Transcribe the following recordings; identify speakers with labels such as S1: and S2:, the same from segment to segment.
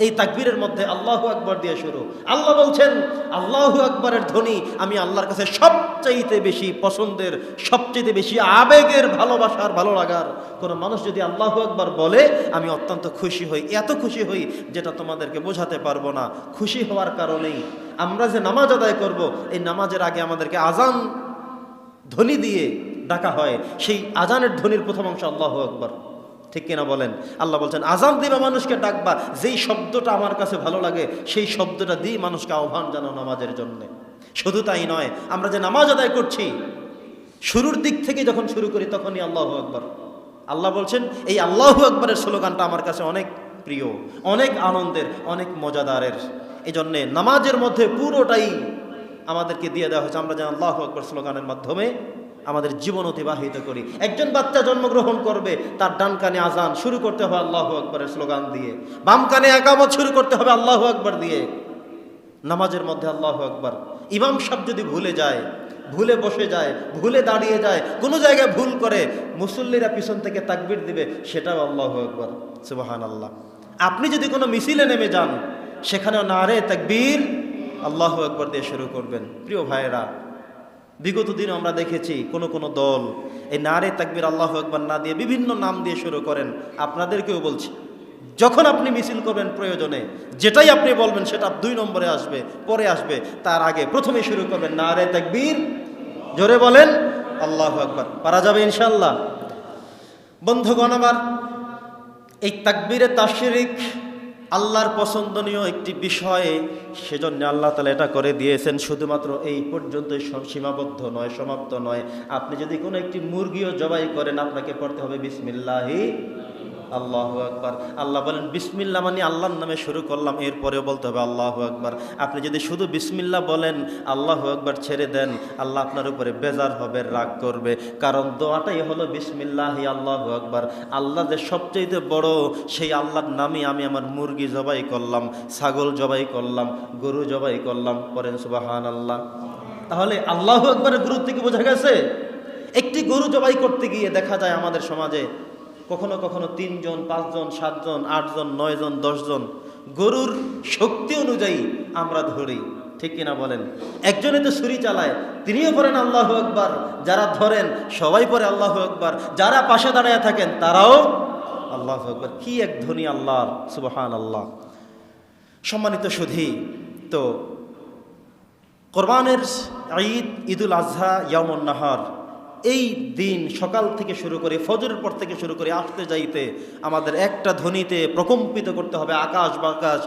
S1: এই তাকবীরের মধ্যে আল্লাহু আকবার দিয়ে শুরু। আল্লাহ বলছেন আল্লাহু আকবারের ধ্বনি আমি আল্লাহর কাছে সবচাইতে বেশি পছন্দের, সবচাইতে বেশি আবেগের, ভালোবাসার, ভালো লাগার। কোনো মানুষ যদি আল্লাহু আকবার বলে আমি অত্যন্ত খুশি হই, এত খুশি হই যেটা তোমাদেরকে বোঝাতে পারবো না। খুশি হওয়ার কারণেই আমরা যে নামাজ আদায় করব, এই নামাজের আগে আমাদেরকে আজান ধ্বনি দিয়ে ডাকা হয়। সেই আজানের ধ্বনির প্রথম অংশ আল্লাহু আকবার, ঠিক কিনা বলেন? আল্লাহ বলছেন আজান দিবা মানুষকে ডাকবা, যেই শব্দটা আমার কাছে ভালো লাগে সেই শব্দটা দিয়ে মানুষকে আহ্বান জানাও নামাজের জন্য। শুধু তাই নয়, আমরা যে নামাজ আদায় করছি শুরুর দিক থেকে যখন শুরু করি তখনই আল্লাহু আকবার। আল্লাহ বলছেন এই আল্লাহু আকবারের স্লোগানটা আমার কাছে অনেক প্রিয়, অনেক আনন্দের, অনেক মজাদারের। এই জন্যে নামাজের মধ্যে পুরোটাই আমাদেরকে দিয়ে দেওয়া হয়েছে আমরা যেন আল্লাহু আকবার স্লোগানের মাধ্যমে আমাদের জীবন অতিবাহিত করি। একজন বাচ্চা জন্মগ্রহণ করবে, তার ডান কানে আজান শুরু করতে হবে আল্লাহু আকবারের স্লোগান দিয়ে, বাম কানে একামত শুরু করতে হবে আল্লাহু আকবার দিয়ে। নামাজের মধ্যে আল্লাহু আকবার। ইমাম সাহেব যদি ভুলে যায়, ভুলে বসে যায়, ভুলে দাঁড়িয়ে যায়, কোনো জায়গায় ভুল করে, মুসল্লিরা পিছন থেকে তাকবীর দিবে, সেটাও আল্লাহু আকবার, সুবহানাল্লাহ। আপনি যদি কোনো মিছিলে নেমে যান, সেখানেও নারে তাকবীর আল্লাহু আকবার দিয়ে শুরু করবেন। প্রিয় ভাইয়েরা, বিগত দিন আমরা দেখেছি কোন দল এই নারে তাকবীর আল্লাহু আকবার না দিয়ে বিভিন্ন নাম দিয়ে শুরু করেন। আপনাদেরকেও বলছি, যখন আপনি মিছিল করবেন প্রয়োজনে যেটাই আপনি বলবেন সেটা 2 নম্বরে আসবে, পরে আসবে, তার আগে প্রথমে শুরু করবেন নারে তাকবীর, জোরে বলেন আল্লাহু আকবার। পারা যাবে ইনশাআল্লাহ। বন্ধুগণ আমার, এই তাকবীরে তাশরিক আল্লাহর পছন্দনীয় একটি বিষয়, সেজন্য আল্লাহ তাআলা এটা করে দিয়েছেন। শুধুমাত্র এই পর্যন্তই সীমাবদ্ধ নয়, সমাপ্ত নয়। আপনি যদি কোনো একটি মুরগিও জবাই করেন, আপনাকে পড়তে হবে বিসমিল্লাহি আল্লাহু আকবার। আল্লাহ বলেন বিসমিল্লাহ মানে আল্লাহর নামে শুরু করলাম, এরপরেও বলতে হবে আল্লাহু আকবার। আপনি যদি শুধু বিসমিল্লাহ বলেন, আল্লাহু আকবার ছেড়ে দেন, আল্লাহ আপনার উপরে বেজার হবে, রাগ করবে। কারণ দোয়াটাই হলো বিসমিল্লাহি আল্লাহু আকবার। আল্লাহ যে সবচেয়ে বড়, সেই আল্লাহর নামে আমি আমার মুরগি জবাই করলাম, ছাগল জবাই করলাম, গরু জবাই করলাম, পড়েন সুবহানাল্লাহ। তাহলে আল্লাহু আকবারের গুরুত্ব কি বোঝা গেছে? একটি গরু জবাই করতে গিয়ে দেখা যায় আমাদের সমাজে কখনো কখনো 3 জন, 5 জন, 7 জন, 8 জন, 9 জন, 10 জন গরুর শক্তি অনুযায়ী আমরা ধরি, ঠিক কিনা বলেন? একজনে তো ছুরি চালায়, তিনিও পড়েন আল্লাহু আকবার, যারা ধরেন সবাই পড়ে আল্লাহু আকবার, যারা পাশে দাঁড়িয়ে থাকেন তারাও আল্লাহু আকবার। কি এক ধ্বনি আল্লাহর, সুবহানাল্লাহ। সম্মানিত সুধী, তো কোরবানের ঈদ, ঈদুল আজহা, ইয়াউমুন নাহার, এই দিন সকাল থেকে শুরু করে ফজরের পর থেকে শুরু করে আসতে যাইতে আমাদের একটা ধ্বনিতে প্রকম্পিত করতে হবে, আকাশ বাকাশ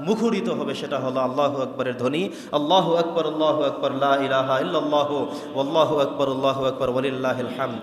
S1: মুখরিত হবে, সেটা হলো আল্লাহু আকবারের ধ্বনি। আল্লাহু আকবার, আল্লাহু আকবার, লা ইলাহা ইল্লাল্লাহু, আল্লাহু আকবার, আল্লাহু আকবার, ওয়ালিল্লাহিল হামদ।